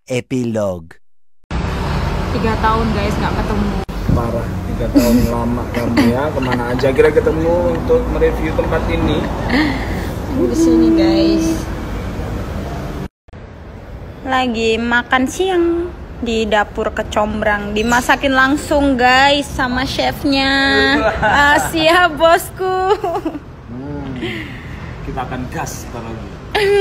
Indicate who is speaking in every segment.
Speaker 1: Epilog.
Speaker 2: 3 tahun guys nggak ketemu.
Speaker 3: Parah, 3 tahun lama kamu ya. Kemana aja kira ketemu untuk mereview tempat ini?
Speaker 2: Di sini guys. Lagi makan siang di dapur Kecombrang, dimasakin langsung guys sama chefnya. Siap bosku.
Speaker 3: Kita akan gas ntar lagi.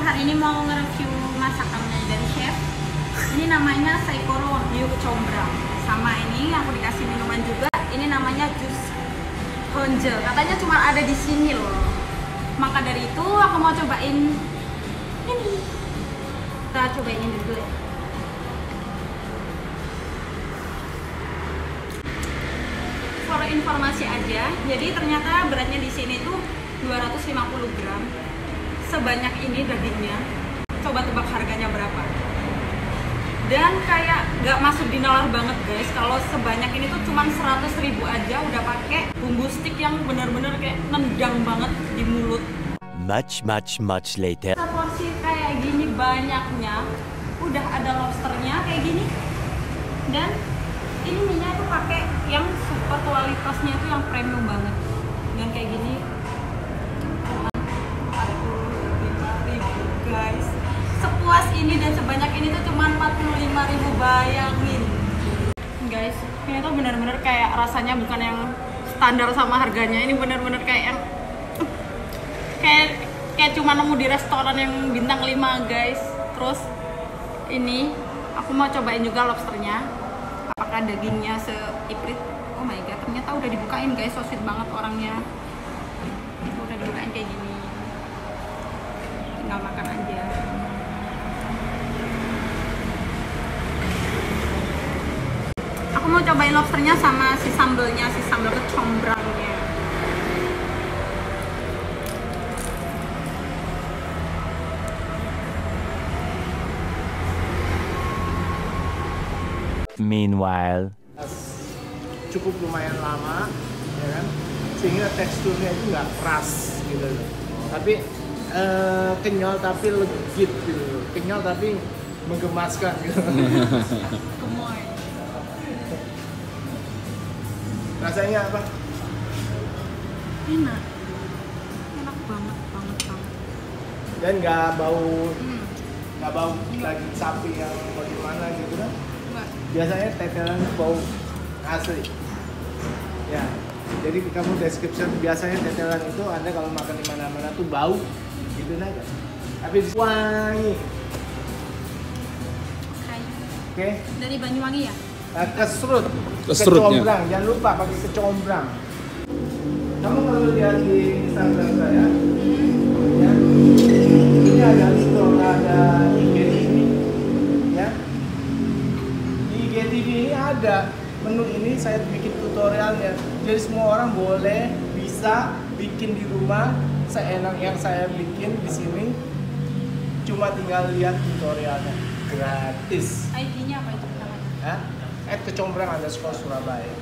Speaker 2: Hari ini mau nge-review masakannya dari chef. Ini namanya Saikoro Wagyu Kecombrang. Sama ini aku dikasih minuman juga. Ini namanya jus honje. Katanya cuma ada di sini loh. Maka dari itu aku mau cobain ini. Kita cobain ini dulu ya. For informasi aja, jadi ternyata beratnya di sini tuh 250 gram. Sebanyak ini dagingnya. Coba tebak harganya berapa? Dan kayak gak masuk di nalar banget guys. Kalau sebanyak ini tuh cuman 100.000 aja udah pakai bumbu stick yang bener-bener kayak nendang banget di mulut.
Speaker 1: Much later.
Speaker 2: Seporsi kayak gini banyaknya, udah ada lobsternya kayak gini. Dan ini minyak tuh pakai yang super kualitasnya itu yang premium banget. Dan kayak gini guys, sepuas ini dan sebanyak ini tuh cuma 45.000, bayangin guys. Ini tuh bener-bener kayak rasanya bukan yang standar sama harganya. Ini bener-bener kayak yang kayak cuma nemu di restoran yang bintang 5 guys. Terus ini aku mau cobain juga lobsternya, apakah dagingnya seiprit. Oh my god, ternyata udah dibukain guys. So sweet banget orangnya. Udah dibukain kayak gini, tinggal makan aja. Aku mau cobain lobsternya sama si sambelnya, si sambel kecombrangnya.
Speaker 1: Meanwhile,
Speaker 3: Cukup lumayan lama, ya kan? Sehingga teksturnya itu nggak keras gitu loh. Tapi kenyal tapi legit gitu. Kenyal tapi menggemaskan gitu.
Speaker 2: Gemoy.
Speaker 3: Rasanya apa?
Speaker 2: Enak banget.
Speaker 3: Dan nggak bau daging sapi yang bagaimana gitu kan?
Speaker 2: Enggak.
Speaker 3: Biasanya tetelan bau asli. Ya, jadi kamu description biasanya tetelan itu Anda kalau makan di mana-mana tuh bau gitu aja. Tapi wangi. Oke.
Speaker 2: Dari Banyuwangi ya?
Speaker 3: Kesrut.
Speaker 4: Kesrutnya.
Speaker 3: Kecombrang, jangan lupa pakai kecombrang. Kamu kalau lihat di Instagram saya, ya, ini ada IGTV, ya. Di IGTV ini ada menu ini, saya bikin tutorialnya. Jadi semua orang bisa bikin di rumah seenak yang saya bikin di sini. Cuma tinggal lihat tutorialnya, gratis.
Speaker 2: ID-nya apa itu namanya?
Speaker 3: @kecombrang_Surabaya.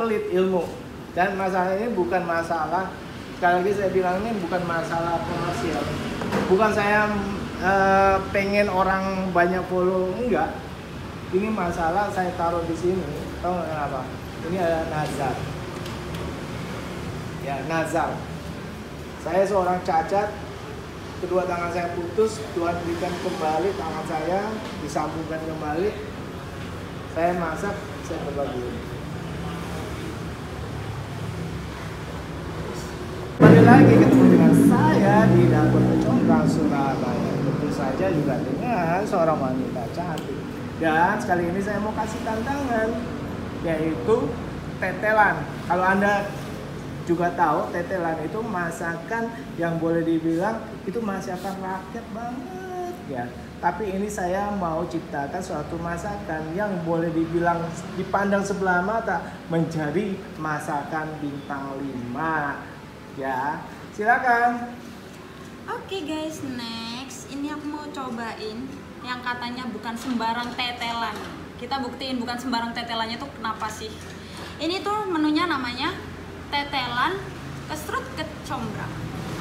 Speaker 3: Pelit ilmu. Dan masalahnya bukan masalah, sekali lagi saya bilang ini bukan masalah komersial. Bukan saya pengen orang banyak follow, enggak. Ini masalah saya taruh di sini. Tahu nggak kenapa? Ini ada nazar. Ya, nazar. Saya seorang cacat, kedua tangan saya putus, Tuhan berikan kembali tangan saya, disambungkan kembali. Saya masak, saya berbagi. Kembali lagi ketemu dengan saya di dapur Kecombrang Surabaya. Tentu saja juga dengan seorang wanita cantik. Dan sekali ini saya mau kasih tantangan, yaitu tetelan. Kalau Anda juga tahu, tetelan itu masakan yang boleh dibilang itu masakan rakyat banget ya. Tapi ini saya mau ciptakan suatu masakan yang boleh dibilang dipandang sebelah mata menjadi masakan bintang 5. Ya, silakan.
Speaker 2: Oke guys, next ini aku mau cobain yang katanya bukan sembarang tetelan. kita buktiin bukan sembarang tetelannya tuh kenapa sih. Ini tuh menunya namanya tetelan kesrut kecombrang.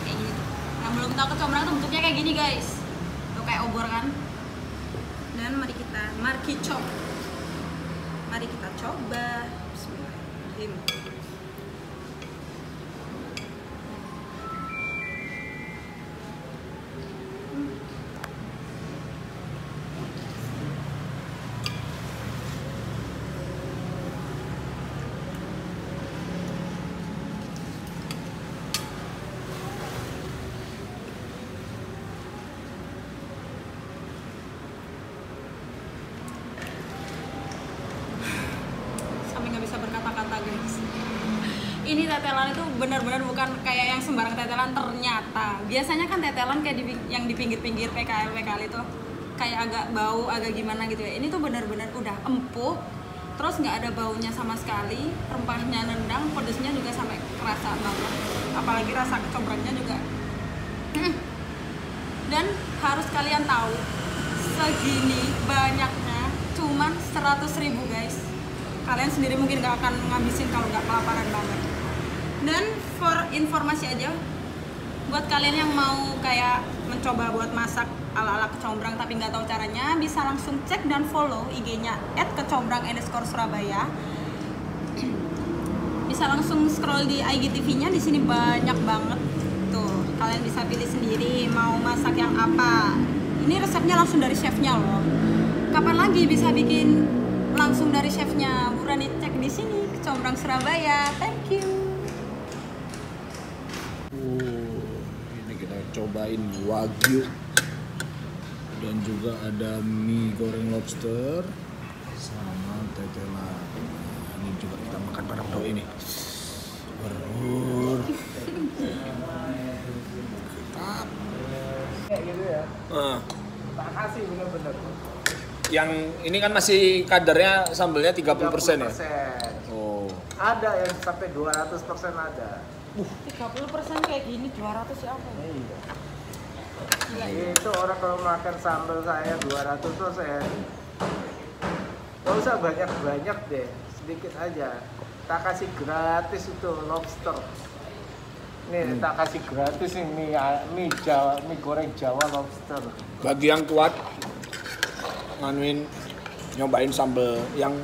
Speaker 2: Kayak gini tuh. Yang belum tahu kecombrang tuh bentuknya kayak gini guys. Tuh kayak obor kan. Dan mari kita coba. Bismillahirrahmanirrahim. Guys, ini tetelan itu benar-benar bukan kayak yang sembarang tetelan ternyata. Biasanya kan tetelan kayak yang di pinggir-pinggir PKL itu kayak agak bau, agak gimana gitu ya. Ini tuh benar-benar udah empuk, terus nggak ada baunya sama sekali, rempahnya nendang, pedesnya juga sampai kerasa banget. Apalagi rasa kecombrangnya juga. Dan harus kalian tahu, segini banyaknya cuman 100.000 guys. Kalian sendiri mungkin gak akan ngabisin kalau nggak kelaparan banget. Dan for informasi aja, buat kalian yang mau kayak mencoba buat masak ala-ala kecombrang tapi nggak tahu caranya, bisa langsung cek dan follow IG-nya @kecombrang_Surabaya. Bisa langsung scroll di IGTV-nya, di sini banyak banget tuh. Kalian bisa pilih sendiri mau masak yang apa. Ini resepnya langsung dari chefnya loh. Kapan lagi bisa bikin langsung dari chefnya? Buruan cek di sini, Kecombrang Surabaya. Thank you.
Speaker 4: Ini kita cobain wagyu dan juga ada mie goreng lobster sama tetelan. Ini juga kita makan bareng dong ini. Berur.
Speaker 3: Kayak gitu ya. Tak kasih bener-bener.
Speaker 4: Yang ini kan masih kadarnya sambelnya 30% ya? Oh.
Speaker 3: Ada yang sampai 200% ada.
Speaker 2: 30% kayak gini 200 ya apa?
Speaker 3: Iya.
Speaker 2: Gila.
Speaker 3: Itu orang kalau makan sambal saya 200%. Gak usah banyak-banyak deh, sedikit aja. Tak kasih gratis itu lobster. Nih, tak kasih gratis ini mie goreng Jawa lobster.
Speaker 4: Bagi yang kuat nganuin nyobain sambal yang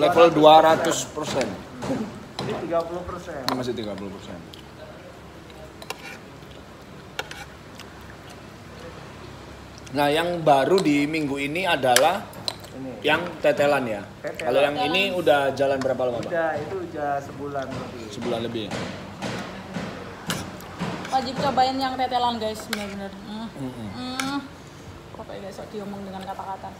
Speaker 4: level 200%.
Speaker 3: Ini 30%.
Speaker 4: Ini masih 30%. Nah, yang baru di minggu ini adalah
Speaker 3: Ini.
Speaker 4: yang tetelan ya.
Speaker 3: Tetelan.
Speaker 4: Kalau yang ini udah jalan berapa lama, Pak?
Speaker 3: Itu udah sebulan lebih.
Speaker 4: Sebulan lebih ya.
Speaker 2: Wajib cobain yang tetelan guys, bener-bener. Pokoknya gak bisa diomong dengan kata-kata.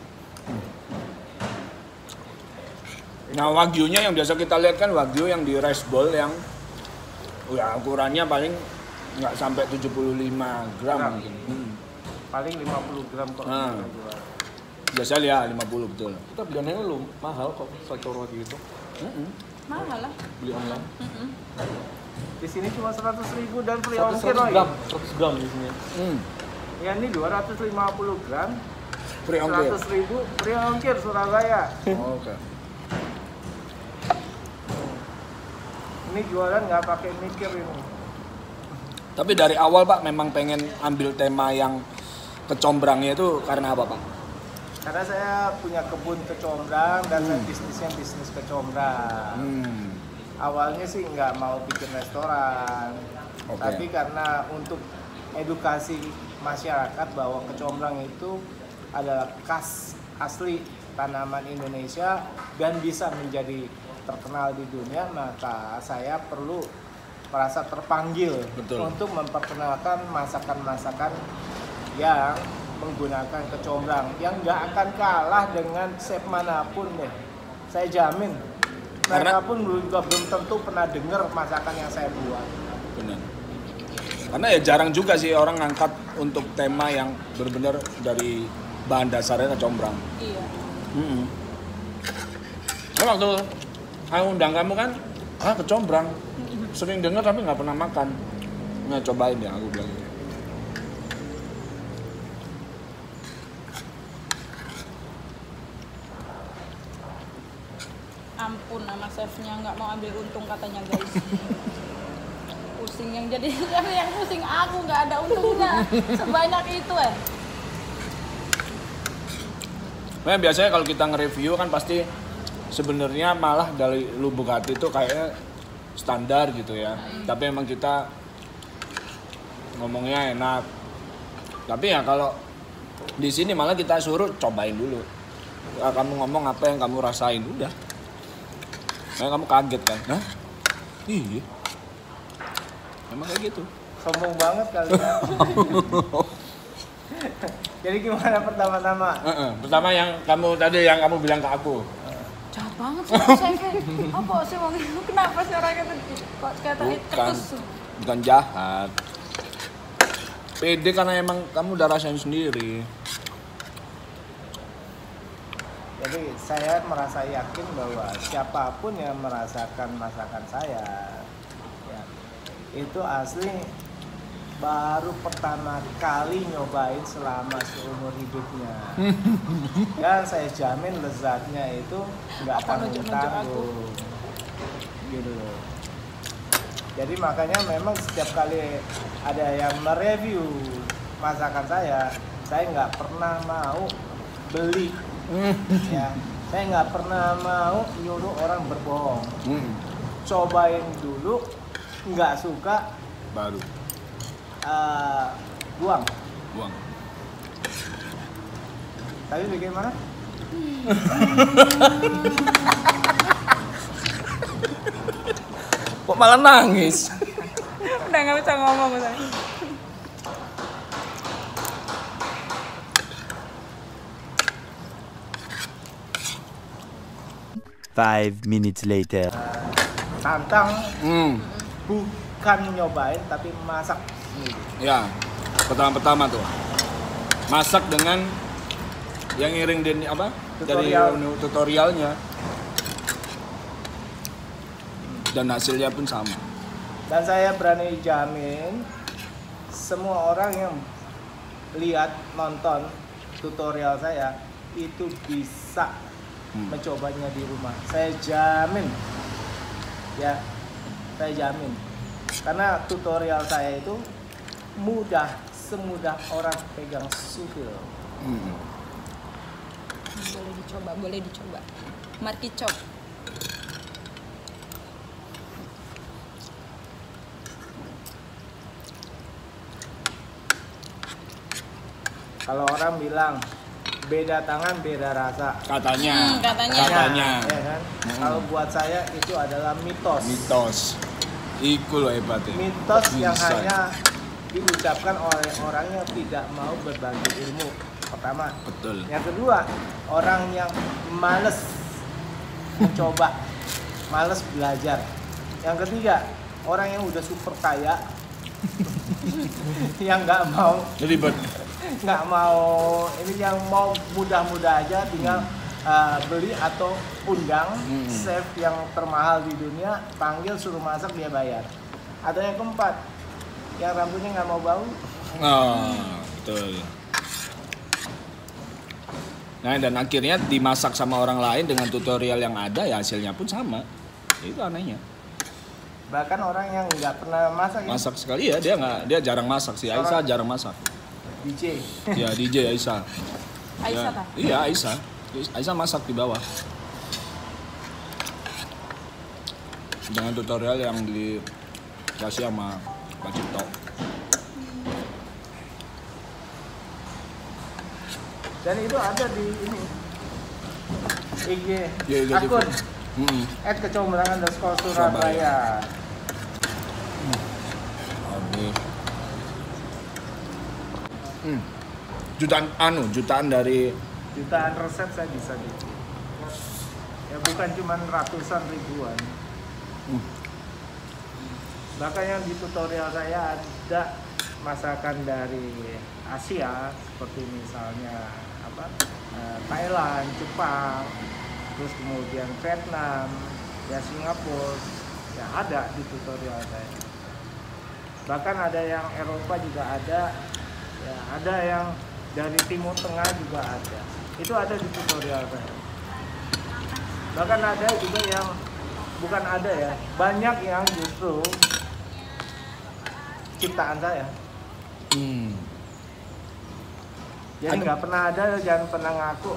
Speaker 4: Nah, wagyunya yang biasa kita lihat kan wagyu yang di rice bowl yang ya ukurannya paling nggak sampai 75 gram mungkin.
Speaker 3: Paling 50 gram kok.
Speaker 4: Biasa ya 50 betul.
Speaker 5: Kita beliannya lu mahal kok sacoro gitu.
Speaker 2: Mahal lah.
Speaker 5: Beli online.
Speaker 3: Di sini cuma 100.000 dan free
Speaker 5: 100
Speaker 3: ongkir.
Speaker 5: gram, 100 gram di sini.
Speaker 3: Ya ini 250 gram.
Speaker 4: Free ongkir.
Speaker 3: 100.000 free ongkir Surabaya.
Speaker 4: Oke.
Speaker 3: Ini jualan nggak pakai mikir ini.
Speaker 4: Tapi dari awal Pak memang pengen ambil tema yang kecombrangnya itu karena apa Pak?
Speaker 3: Karena saya punya kebun kecombrang dan saya bisnisnya bisnis kecombrang. Awalnya sih nggak mau bikin restoran, tapi karena untuk edukasi masyarakat bahwa kecombrang itu adalah khas asli tanaman Indonesia dan bisa menjadi terkenal di dunia, maka saya perlu merasa terpanggil untuk memperkenalkan masakan-masakan yang menggunakan kecombrang yang nggak akan kalah dengan chef manapun deh. Saya jamin. Mereka pun juga belum tentu pernah dengar masakan yang saya buat.
Speaker 4: Benar. Karena ya jarang juga sih orang ngangkat untuk tema yang benar-benar dari bahan dasarnya kecombrang.
Speaker 2: Iya.
Speaker 4: Nah, waktu aku undang kamu kan, kecombrang. Sering dengar tapi nggak pernah makan. Nah, cobain ya aku bilang.
Speaker 2: chefnya nggak mau ambil untung katanya guys. Pusing yang jadi chef yang pusing aku, nggak ada untungnya sebanyak itu
Speaker 4: Nah, biasanya kalau kita nge-review kan pasti sebenarnya malah dari lubuk hati itu kayaknya standar gitu ya. Tapi emang kita ngomongnya enak. Tapi ya kalau di sini malah kita suruh cobain dulu. Ya, kamu ngomong apa yang kamu rasain, udah. Nah, kamu kaget kan? Hah? Iya. Emang kayak gitu.
Speaker 3: Sombong banget kalian. Jadi gimana pertama-tama?
Speaker 4: Pertama yang kamu bilang ke aku.
Speaker 2: jahat banget sih chefnya. Apa sih mau kenapa sih orangnya kok kata ketus?
Speaker 4: Bukan jahat. Pede karena emang kamu udah rasain sendiri.
Speaker 3: Jadi saya merasa yakin bahwa siapapun yang merasakan masakan saya, ya, itu asli baru pertama kali nyobain selama seumur hidupnya. Dan saya jamin lezatnya itu nggak tanggung-tanggung. Gitu loh. Jadi makanya memang setiap kali ada yang mereview masakan saya nggak pernah mau beli. Ya, saya nggak pernah mau nyuruh orang berbohong. Cobain dulu, nggak suka
Speaker 4: Baru
Speaker 3: buang. Tapi bagaimana?
Speaker 4: Kok malah nangis?
Speaker 2: Udah nggak bisa ngomong saya.
Speaker 1: Five minutes later.
Speaker 3: Tantang bukan nyobain tapi masak sendiri.
Speaker 4: Ya, pertama tuh masak dengan yang ngiring dari apa?
Speaker 3: Tutorial.
Speaker 4: Dari tutorialnya. Dan hasilnya pun sama.
Speaker 3: Dan saya berani jamin semua orang yang lihat nonton tutorial saya itu bisa mencobanya di rumah. Saya jamin. Ya, saya jamin. Karena tutorial saya itu mudah, semudah orang pegang sutil.
Speaker 2: Boleh dicoba. Marki Chop.
Speaker 3: Kalau orang bilang beda tangan beda rasa.
Speaker 4: Katanya.
Speaker 3: Ya kan? Kalau buat saya itu adalah mitos.
Speaker 4: Iku loh hebat ya.
Speaker 3: Mitos yang
Speaker 4: Bisa.
Speaker 3: hanya diucapkan oleh orang yang tidak mau berbagi ilmu. Pertama.
Speaker 4: Betul.
Speaker 3: Yang kedua, orang yang males mencoba, males belajar. Yang ketiga, orang yang udah super kaya, yang nggak mau ini, yang mau mudah-mudah aja tinggal beli atau undang chef yang termahal di dunia, panggil suruh masak dia bayar. Atau yang keempat, yang rambutnya nggak mau bau.
Speaker 4: Betul. Nah, dan akhirnya dimasak sama orang lain dengan tutorial yang ada, ya hasilnya pun sama. Itu anehnya.
Speaker 3: Bahkan orang yang nggak pernah masak,
Speaker 4: Masak sekali ya, dia jarang masak sih. Aisyah jarang masak.
Speaker 3: DJ.
Speaker 4: Ya, DJ Aisyah.
Speaker 2: Aisyah
Speaker 4: Ya,
Speaker 2: tak?
Speaker 4: iya, Aisyah. Aisyah masak di bawah. Dengan tutorial yang dikasih sama Pak Cipto.
Speaker 3: Dan itu ada di ini IG
Speaker 4: Ya, IG
Speaker 3: akun @kecomberangan_Surabaya. Jutaan resep saya bisa bikin. Ya bukan cuma ratusan ribuan. Bahkan yang di tutorial saya ada masakan dari Asia seperti misalnya Thailand, Jepang, terus kemudian Vietnam, ya Singapura, ya ada di tutorial saya. Bahkan ada yang Eropa juga ada, ya ada yang dari Timur Tengah juga ada. Itu ada di tutorial saya. Bahkan ada juga yang bukan ada ya, banyak yang justru ciptaan saya. Jadi nggak pernah ada, jangan pernah ngaku.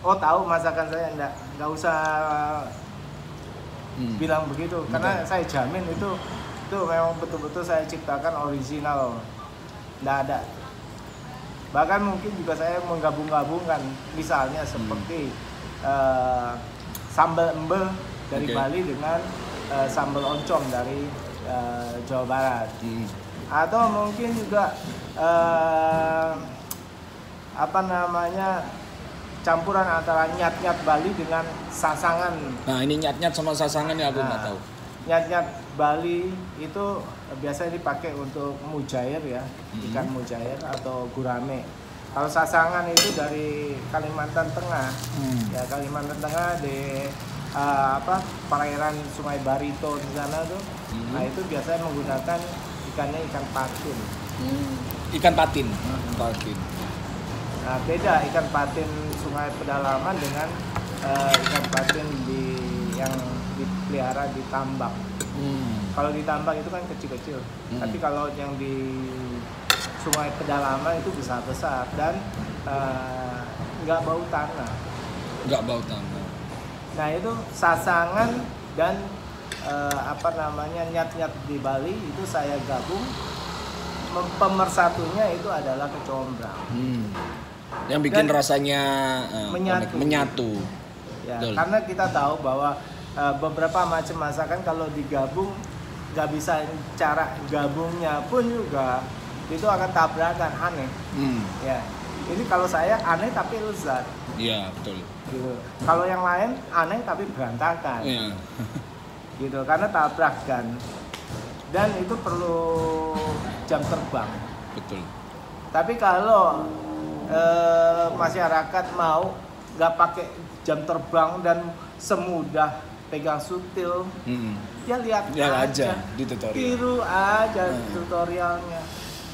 Speaker 3: Oh tahu masakan saya, nggak usah bilang begitu, karena saya jamin itu memang betul-betul saya ciptakan original, nggak ada. Bahkan mungkin juga saya menggabung-gabungkan, misalnya seperti sambal embe dari Bali dengan sambal oncom dari Jawa Barat, atau mungkin juga campuran antara nyat-nyat Bali dengan sasangan.
Speaker 4: Nah ini nyat-nyat sama sasangan ya aku nggak tahu.
Speaker 3: Nyat-nyat Bali itu biasanya dipakai untuk mujair ya, ikan mujair atau gurame. Kalau sasangan itu dari Kalimantan Tengah, ya Kalimantan Tengah di perairan Sungai Barito di sana tuh. Nah itu biasanya menggunakan ikannya ikan patin.
Speaker 4: Ikan patin. Patin.
Speaker 3: Nah beda ikan patin Sungai Pedalaman dengan ikan patin yang dipelihara di tambak. Kalau di tambak itu kan kecil-kecil, tapi kalau yang di Sungai Pedalaman itu besar-besar dan nggak bau tanah.
Speaker 4: Nggak bau tanah.
Speaker 3: Nah itu sasangan dan nyat-nyat di Bali itu saya gabung. Pemersatunya itu adalah kecombrang.
Speaker 4: Yang bikin dan rasanya
Speaker 3: menyatu. Ya, karena kita tahu bahwa beberapa macam masakan kalau digabung nggak bisa, cara gabungnya pun juga itu akan tabrakan, aneh. Ya, ini kalau saya aneh tapi lezat.
Speaker 4: Iya betul.
Speaker 3: Gitu. Kalau yang lain aneh tapi berantakan.
Speaker 4: Iya.
Speaker 3: Gitu, karena tabrakan. Dan itu perlu jam terbang.
Speaker 4: Betul.
Speaker 3: Tapi kalau masyarakat mau nggak pakai jam terbang dan semudah pegang sutil, ya lihat aja
Speaker 4: di tutorial.
Speaker 3: Tiru aja tutorialnya,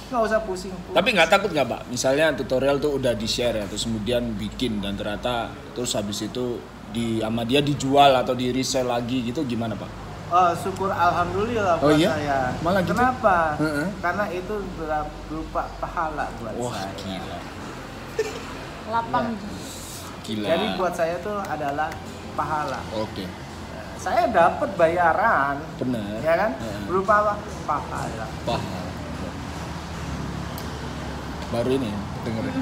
Speaker 3: nggak usah pusing.
Speaker 4: Tapi nggak takut nggak Pak? Misalnya tutorial tuh udah di share ya, terus kemudian bikin dan ternyata terus habis itu sama dia dijual atau di resell lagi gitu, gimana Pak?
Speaker 3: Syukur alhamdulillah buat saya.
Speaker 4: Malah gitu?
Speaker 3: Kenapa? Karena itu berupa pahala buat saya.
Speaker 4: Gila.
Speaker 2: Lapang.
Speaker 4: Gila.
Speaker 3: Jadi buat saya tuh adalah pahala.
Speaker 4: Oke.
Speaker 3: Saya dapat bayaran.
Speaker 4: Benar.
Speaker 3: Ya kan? Berupa apa? Pahala.
Speaker 4: Pahala. Baru ini ya, dengerin.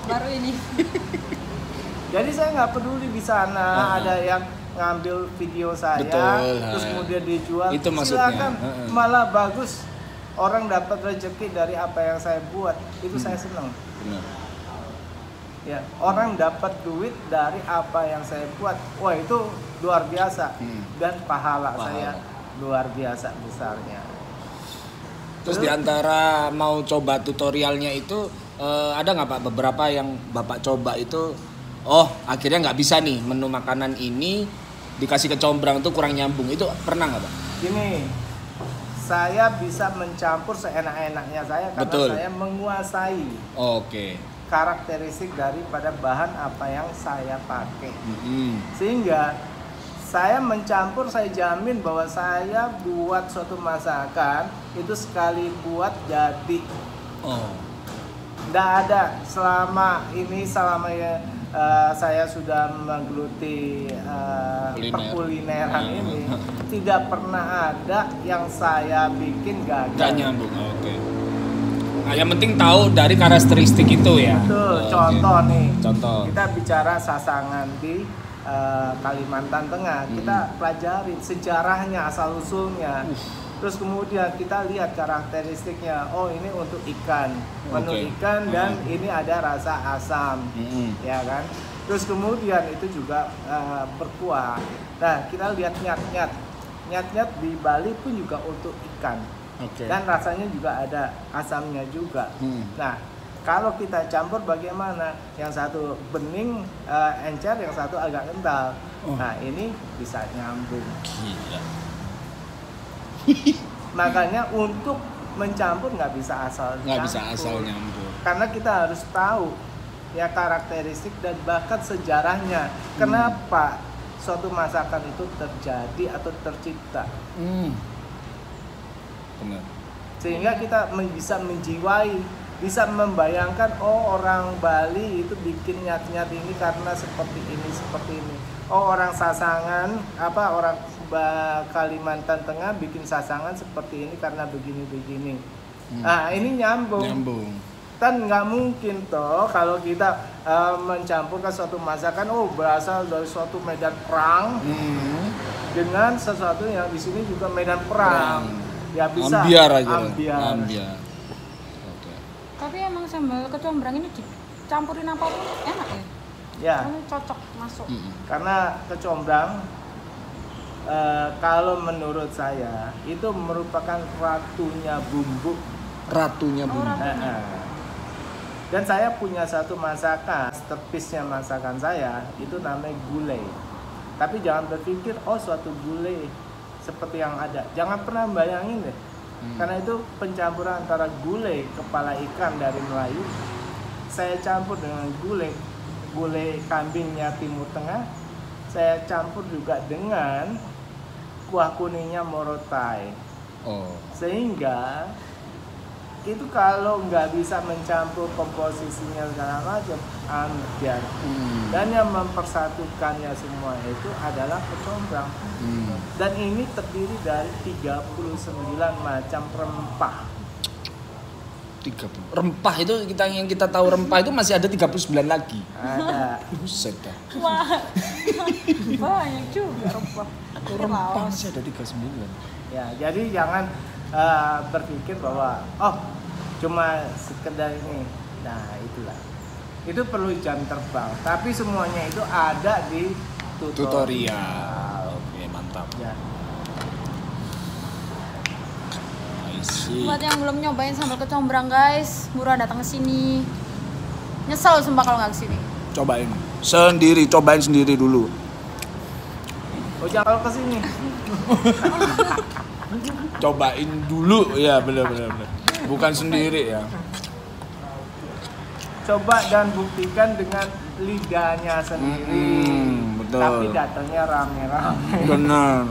Speaker 2: Baru ini.
Speaker 3: Jadi saya nggak peduli di sana ada yang ngambil video saya, terus kemudian dijual.
Speaker 4: Itu maksudnya.
Speaker 3: Silakan, malah bagus. Orang dapat rezeki dari apa yang saya buat, itu saya senang.
Speaker 4: Benar.
Speaker 3: Ya, orang dapat duit dari apa yang saya buat, wah itu luar biasa. Dan pahala saya luar biasa besarnya.
Speaker 4: Terus diantara mau coba tutorialnya itu ada nggak Pak beberapa yang Bapak coba itu, akhirnya nggak bisa nih menu makanan ini dikasih kecombrang tuh kurang nyambung, itu pernah nggak Pak?
Speaker 3: Gini, saya bisa mencampur seenak-enaknya saya karena saya menguasai karakteristik daripada bahan apa yang saya pakai. Sehingga saya mencampur, saya jamin bahwa saya buat suatu masakan itu sekali buat jadi. Nggak ada selama saya sudah menggeluti perkulineran ini, tidak pernah ada yang saya bikin gagal.
Speaker 4: Gak nyambung, Nah, yang penting tahu dari karakteristik itu ya.
Speaker 3: Betul, contoh nih.
Speaker 4: Contoh.
Speaker 3: Kita bicara sasangan di Kalimantan Tengah, kita pelajari sejarahnya, asal usulnya. Terus kemudian kita lihat karakteristiknya. Oh, ini untuk ikan, menu ikan dan ini ada rasa asam, ya kan. Terus kemudian itu juga berkuah. Nah, kita lihat nyat-nyat di Bali pun juga untuk ikan. Dan rasanya juga ada asamnya juga. Nah, kalau kita campur bagaimana? Yang satu bening, encer, yang satu agak kental. Nah, ini bisa nyambung.
Speaker 4: Gila.
Speaker 3: Makanya untuk mencampur nggak bisa asal
Speaker 4: nyambur.
Speaker 3: Karena kita harus tahu ya karakteristik dan bahkan sejarahnya. Kenapa suatu masakan itu terjadi atau tercipta.
Speaker 4: Benar.
Speaker 3: Sehingga kita bisa menjiwai, bisa membayangkan, oh orang Bali itu bikin nyat-nyat ini karena seperti ini, seperti ini. Oh orang Sasangan, orang Kalimantan Tengah bikin sasangan seperti ini karena begini-begini. Nah ini nyambung. Kan nggak mungkin toh kalau kita mencampurkan suatu masakan, oh berasal dari suatu medan perang dengan sesuatu yang di sini juga medan perang. Ya bisa.
Speaker 4: Ambiar aja.
Speaker 3: Ambiar.
Speaker 4: Oke.
Speaker 2: Tapi emang sambal kecombrang ini dicampurin apapun enak ya?
Speaker 3: Ya.
Speaker 2: Kamu cocok masuk.
Speaker 3: Karena kecombrang kalau menurut saya itu merupakan ratunya bumbu. Dan saya punya satu masakan, masterpiece-nya masakan saya itu namanya gulai. Tapi jangan berpikir suatu gulai seperti yang ada. Jangan pernah bayangin deh. Karena itu pencampuran antara gulai kepala ikan dari Melayu, saya campur dengan gulai kambingnya Timur Tengah, saya campur juga dengan kuah kuningnya Morotai. Sehingga itu kalau nggak bisa mencampur komposisinya segala macam, ambiar. Dan yang mempersatukannya semua itu adalah kecombrang. Dan ini terdiri dari 39 macam rempah.
Speaker 4: Rempah itu yang kita tahu rempah itu masih ada 39 lagi.
Speaker 3: Ada.
Speaker 4: Buset dah.
Speaker 2: Wah, banyak juga rempah.
Speaker 4: Rempah masih ada 39.
Speaker 3: Ya, jadi jangan berpikir bahwa cuma sekedar ini. Nah, itulah. Itu perlu jam terbang, tapi semuanya itu ada di tutorial.
Speaker 4: Oke, mantap.
Speaker 3: Ya.
Speaker 2: Buat yang belum nyobain sambal kecombrang guys, murah datang ke sini. Nyesel sumpah kalau nggak kesini.
Speaker 4: Cobain sendiri dulu.
Speaker 3: Oh, jangan ke sini.
Speaker 4: Cobain dulu ya, benar. Bukan sendiri ya.
Speaker 3: Coba dan buktikan dengan lidahnya sendiri.
Speaker 4: Betul.
Speaker 3: Tapi datangnya rame-rame.
Speaker 4: Benar.